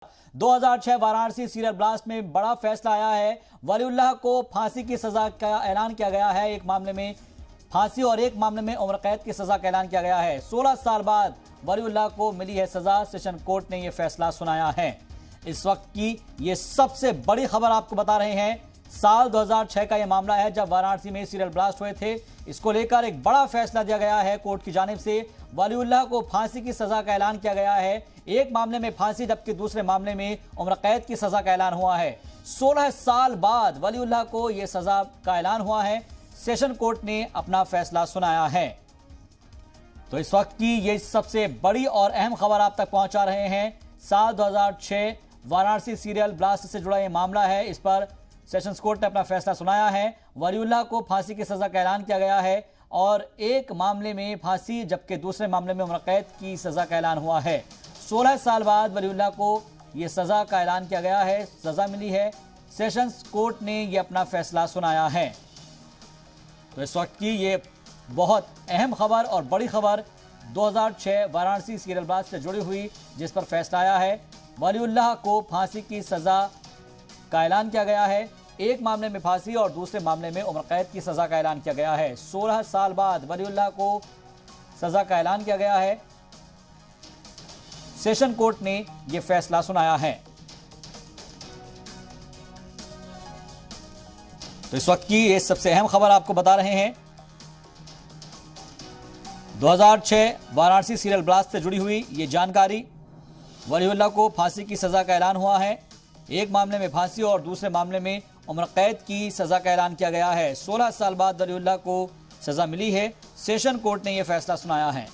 2006 Varanasi serial blast में बड़ा फैसला आया है। वलीउल्लाह को फांसी की सजा का ऐलान किया गया है। एक मामले में फांसी और एक मामले में उम्र कैद की सजा का ऐलान किया गया है। 16 साल बाद वलीउल्लाह को मिली है सजा। सेशन कोर्ट ने यह फैसला सुनाया है। इस वक्त की यह सबसे बड़ी खबर आपको बता रहे हैं। साल 2006 का यह मामला है जब वाराणसी में सीरियल ब्लास्ट हुए थे। इसको लेकर एक बड़ा फैसला दिया गया है कोर्ट की जानिब से। वलीउल्लाह को फांसी की सजा का ऐलान किया गया है। एक मामले में फांसी जबकि दूसरे मामले में उम्र कैद की सजा का ऐलान हुआ है। 16 साल बाद वलीउल्लाह को यह सजा का ऐलान हुआ है। सेशन कोर्ट ने अपना फैसला सुनाया है। तो इस वक्त की यह सबसे बड़ी और अहम खबर आप तक पहुंचा रहे हैं। साल 2006 वाराणसी सीरियल ब्लास्ट से जुड़ा यह मामला है। इस पर सेशंस कोर्ट ने अपना फैसला सुनाया है। वलीउल्लाह को फांसी की सजा का ऐलान किया गया है और एक मामले में फांसी जबकि दूसरे मामले में उम्र कैद की सजा का ऐलान हुआ है। 16 साल बाद वलीउल्लाह को यह सजा का ऐलान किया गया है, सजा मिली है। सेशंस कोर्ट ने यह अपना फैसला सुनाया है। तो इस वक्त की ये बहुत अहम खबर और बड़ी खबर 2006 वाराणसी सीरियल ब्लास्ट से जुड़ी हुई, जिस पर फैसला आया है। वलीउल्लाह को फांसी की सजा का ऐलान किया गया है। एक मामले में फांसी और दूसरे मामले में उम्र कैद की सजा का ऐलान किया गया है। 16 साल बाद वलीउल्लाह को सजा का ऐलान किया गया है। सेशन कोर्ट ने यह फैसला सुनाया है। तो इस वक्त की ये सबसे अहम खबर आपको बता रहे हैं। 2006 वाराणसी सीरियल ब्लास्ट से जुड़ी हुई ये जानकारी। वलीउल्लाह को फांसी की सजा का ऐलान हुआ है। एक मामले में फांसी और दूसरे मामले में उम्र कैद की सजा का ऐलान किया गया है। 16 साल बाद वलीउल्लाह को सजा मिली है। सेशन कोर्ट ने यह फैसला सुनाया है।